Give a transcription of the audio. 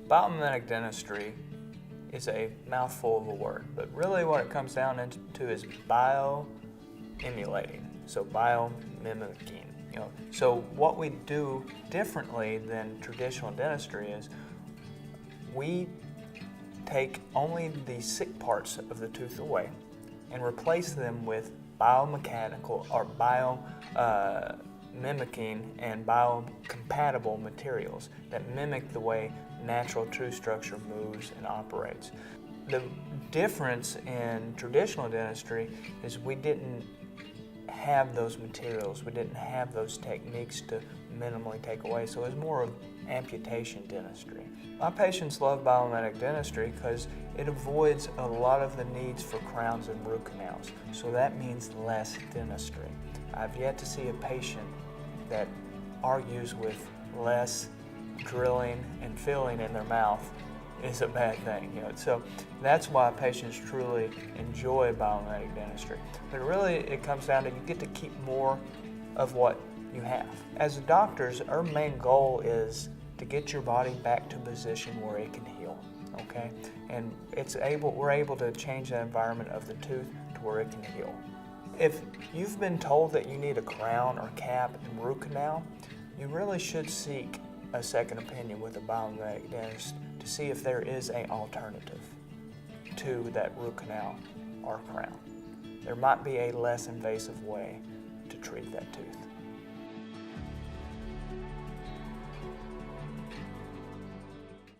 Biomimetic dentistry is a mouthful of a word, but really what it comes down to is bioemulating, so biomimicking. So what we do differently than traditional dentistry is we take only the sick parts of the tooth away and replace them with biomechanical or biomimicking and biocompatible materials that mimic the way natural tooth structure moves and operates. The difference in traditional dentistry is we didn't have those materials, we didn't have those techniques to minimally take away, so it was more of amputation dentistry. My patients love biomimetic dentistry because it avoids a lot of the needs for crowns and root canals, so that means less dentistry. I've yet to see a patient that argues with less drilling and filling in their mouth is a bad thing. So that's why patients truly enjoy biomimetic dentistry. But really it comes down to you get to keep more of what you have. As doctors, our main goal is to get your body back to a position where it can heal, okay? And we're able to change the environment of the tooth to where it can heal. If you've been told that you need a crown or cap and root canal, you really should seek a second opinion with a biomimetic dentist to see if there is an alternative to that root canal or crown. There might be a less invasive way to treat that tooth.